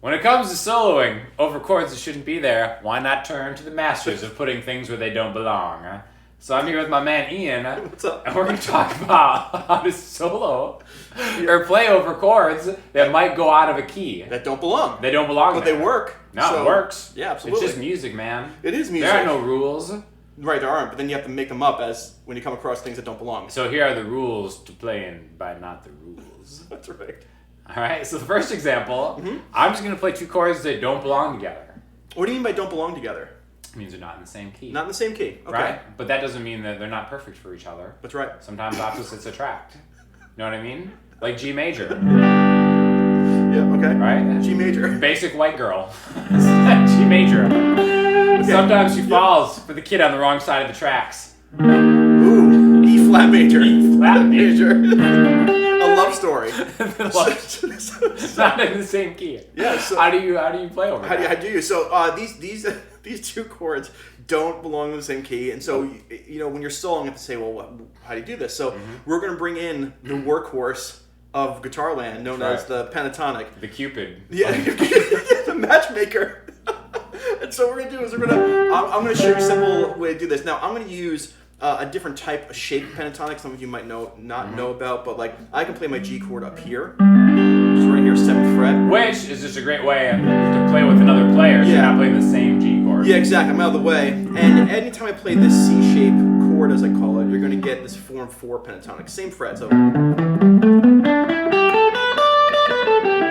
When it comes to soloing over chords that shouldn't be there, why not turn to the masters of putting things where they don't belong? So I'm here with my man Ian, What's up? and we're going to talk about how to solo or play over chords that might go out of a key. That don't belong. They don't belong But there. they work. No, So, it works. Yeah, absolutely. It's just music, man. It is music. There are no rules. Right, there aren't, but then you have to make them up as when you come across things that don't belong. So here are the rules to playing by not the rules. That's right. All right, so the first example, I'm just going to play two chords that don't belong together. What do you mean by don't belong together? It means they're not in the same key. Not in the same key. Okay. Right? But that doesn't mean that they're not perfect for each other. That's right. Sometimes opposites attract. You know what I mean? Like G major, Yeah, okay. right? G major. Basic white girl. G major. Sometimes she falls for the kid on the wrong side of the tracks. Ooh, E flat major. E flat major. A love story. It's not in the same key. Yeah, so- how do you play over How that? do you? So these two chords don't belong in the same key, and so when you're soloing, you have to say, well, how do you do this? So we're going to bring in the workhorse of guitar land, known as the pentatonic. The Cupid. Yeah, the matchmaker. And so what we're going to do is I'm going to show you a simple way to do this. Now I'm going to use a different type of shape pentatonic. Some of you might not know about, but like I can play my G chord up here, just right here, 7th fret. Which is just a great way to play with another player. So you're not playing the same G chord. Yeah, exactly. I'm out of the way. And anytime I play this C shape chord, as I call it, you're going to get this 4-4 pentatonic, same fret. So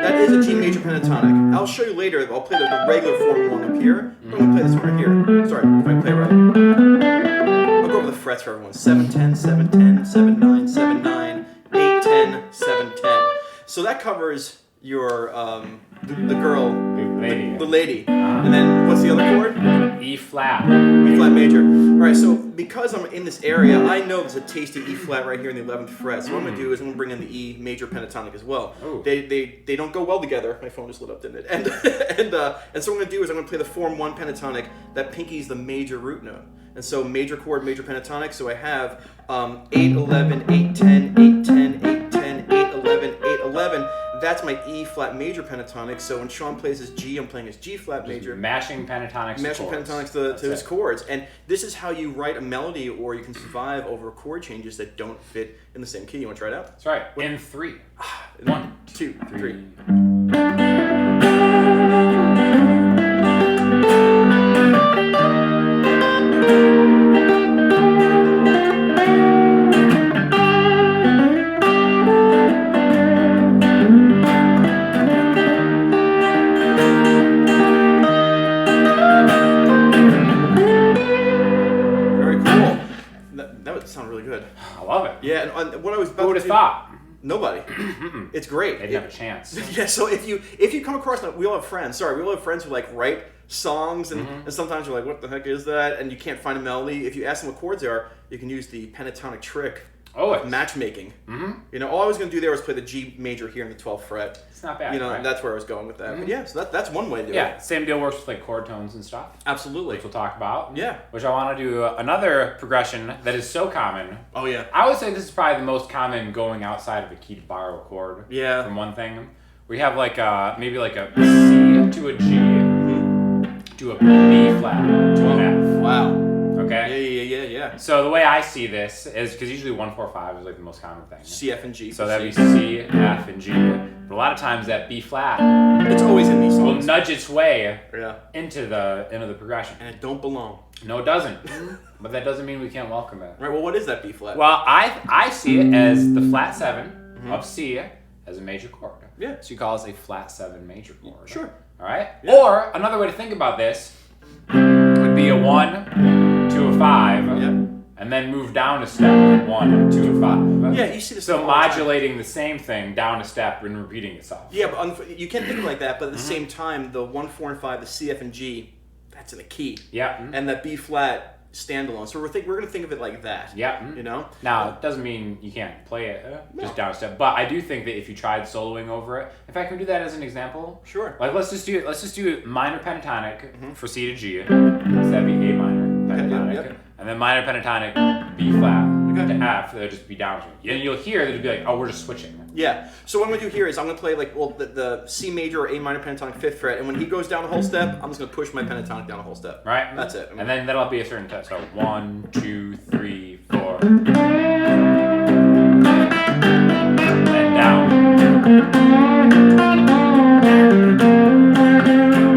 that is a G major pentatonic. I'll show you later. I'll play the regular form one up here. I'm going to play this one right here. Sorry, if I play right. I'll go over the frets for everyone. 7-10, 7-10, 7-9, 7-9, 8-10, 7-10. So that covers your the girl, the lady. And then what's the other chord? E flat. E flat major. All right, so because I'm in this area, I know there's a tasty E flat right here in the 11th fret. So what I'm going to do is I'm going to bring in the E major pentatonic as well. Ooh. They don't go well together. My phone just lit up, didn't it? And so what I'm going to do is I'm going to play the form 1 pentatonic. That pinky's the major root note. And so major chord, major pentatonic. So I have 8-11, 8-10, 8-10, 8-10, 8-11, 8-11. That's my E flat major pentatonic. So when Sean plays his G, I'm playing his G flat major. Mashing pentatonics. Mashing pentatonics to his chords. And this is how you write a melody, or you can survive over chord changes that don't fit in the same key. You want to try it out? That's right. In 3. 1, 2, 3. That would sound really good. I love it. Yeah, and what I was about Who would to have do, thought? Nobody. It's great. They didn't have a chance. Yeah, so if you come across, we all have friends who like write songs, and sometimes you're like, what the heck is that? And you can't find a melody. If you ask them what chords they are, you can use the pentatonic trick of matchmaking. All I was going to do there was play the G major here in the 12th fret. It's not bad, right? That's where I was going with that. But yeah, so that's one way to do it. Yeah, same deal works with like chord tones and stuff. Absolutely. Which we'll talk about. Yeah. Which I want to do another progression that is so common. Oh, yeah. I would say this is probably the most common going outside of a key to borrow a chord. Yeah. From one thing. We have like maybe like a C to a G to a B flat to an F. Wow. Okay? Yeah. So the way I see this is, because usually 1-4-5 is like the most common thing. C, F, and G. So that'd be C, F, and G. But a lot of times that B flat it's always in these will songs. nudge its way Yeah. into the progression. And it don't belong. No, it doesn't. But that doesn't mean we can't welcome it. Right, well, what is that B flat? Well, I see it as the flat 7 of C as a major chord. Yeah. So you call it a flat 7 major chord. Sure. All right? Yeah. Or another way to think about this would be a 1 to a 5. Yeah. And then move down a step, 1 to a 5. Yeah, you see this. So modulating the same thing down a step and repeating itself. Yeah, but you can't think of it like that. But at the same time, the 1, 4, and 5, the C, F, and G, that's in a key. Yeah. And that B flat standalone. So we're going to think of it like that. Yeah. Now, it doesn't mean you can't play it just down a step. But I do think that if you tried soloing over it, in fact, can we do that as an example? Sure. Like let's just do minor pentatonic for C to G. So that'd be A minor pentatonic. Okay, yep. And then minor pentatonic B flat to F. That'd just be down. And you'll hear that it'd be like, oh, we're just switching. Yeah. So what I'm gonna do here is I'm gonna play like the C major or A minor pentatonic 5th fret, and when he goes down the whole step, I'm just gonna push my pentatonic down the whole step. Right. That's it. And then that'll be a certain time. So 1, 2, 3, 4. And down.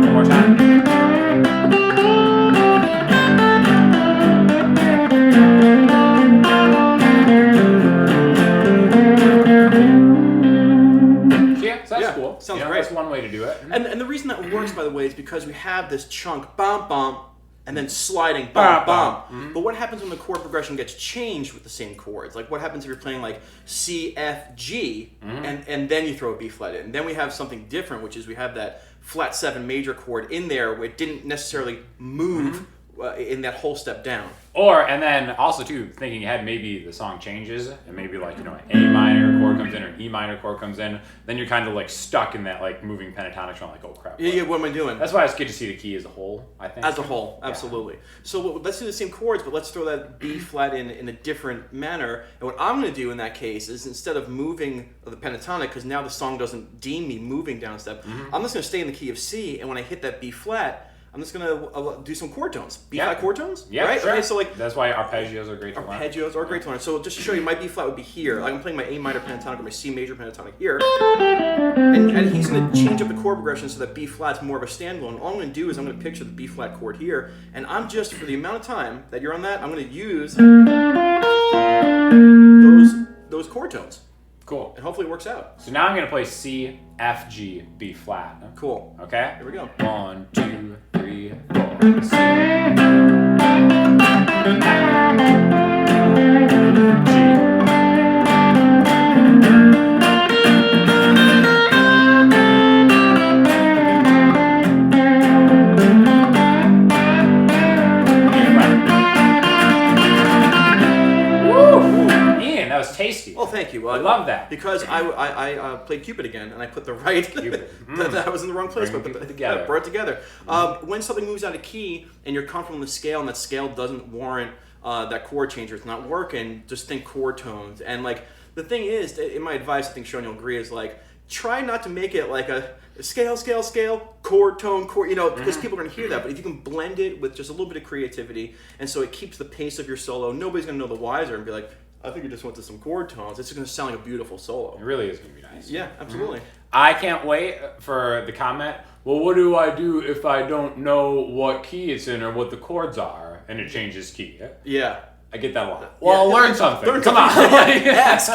One more time. That's cool. Sounds great. That's one way to do it. And the reason that works, by the way, is because we have this chunk, bum, bum, and then sliding, bum, bum. Mm-hmm. But what happens when the chord progression gets changed with the same chords? Like, what happens if you're playing, like, C, F, G, and then you throw a B flat in? Then we have something different, which is we have that flat 7 major chord in there where it didn't necessarily move in that whole step down. And then also too, thinking ahead, maybe the song changes and maybe like, an A minor chord comes in or an E minor chord comes in, then you're kind of like stuck in that like moving pentatonic tone, like, oh crap. Yeah, what am I doing? That's why it's good to see the key as a whole, I think. As a whole, absolutely. So let's do the same chords, but let's throw that B flat in a different manner. And what I'm going to do in that case is instead of moving the pentatonic, because now the song doesn't deem me moving down a step, I'm just going to stay in the key of C, and when I hit that B flat, I'm just gonna do some chord tones. B flat chord tones? Yeah, right? Sure. Okay, so like that's why arpeggios are great to learn. Arpeggios are great to learn. So just to show you, my B flat would be here. I'm playing my A minor pentatonic or my C major pentatonic here. And he's gonna change up the chord progression so that B flat's more of a standalone. All I'm gonna do is I'm gonna picture the B flat chord here, and I'm just, for the amount of time that you're on that, I'm gonna use those chord tones. Cool. And hopefully it works out. So now I'm gonna play C, F, G, B flat. Cool. Okay? Here we go. 1, 2, 3, 4. C, F, tasty. Oh, thank you. I love that. Because I played Cupid again, and I put the right... that I was in the wrong place, but brought it together. When something moves out of key, and you're comfortable in the scale, and that scale doesn't warrant that chord changer, it's not working, just think chord tones. And, like, the thing is, in my advice, I think Sean, you'll agree, is, like, try not to make it like a scale, chord, tone, chord, because people are going to hear that. But if you can blend it with just a little bit of creativity, and so it keeps the pace of your solo, nobody's going to know the wiser and be like, I think you just went to some chord tones. It's going to sound like a beautiful solo. It really is going to be nice. Yeah, absolutely. I can't wait for the comment, well, what do I do if I don't know what key it's in or what the chords are, and it changes key? Yeah. I get that a lot. Well, learn something. Come on. Ask.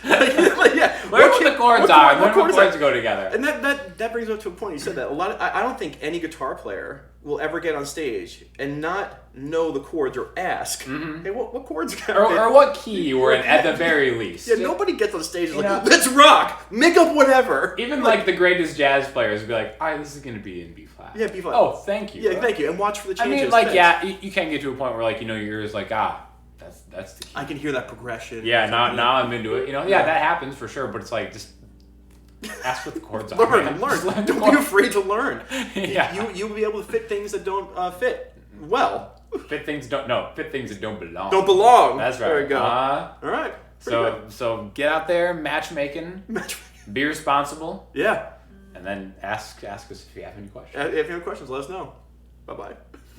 Learn what the chords are. Learn what chords go together. And that brings up to a point. You said that. I don't think any guitar player will ever get on stage and not know the chords or ask, hey, what chords or what key you were in at the very least. Yeah, nobody gets on stage and like, let's rock, make up whatever. Even like the greatest jazz players would be like, all right, this is going to be in B flat. Yeah, B flat. Oh, thank you. Yeah, thank you. And watch for the changes. I mean, like, yeah, you can get to a point where, like, you're just like, that's the key. I can hear that progression. Yeah, now I'm into it. Yeah, that happens for sure, but it's like, just ask what the chords are. Learn. Don't be afraid to learn. Yeah. You'll be able to fit things that don't fit well. Fit things that don't belong. Don't belong. That's right. There we go. All right. So get out there, matchmaking. Be responsible. Yeah. And then ask us if you have any questions. If you have questions, let us know. Bye-bye.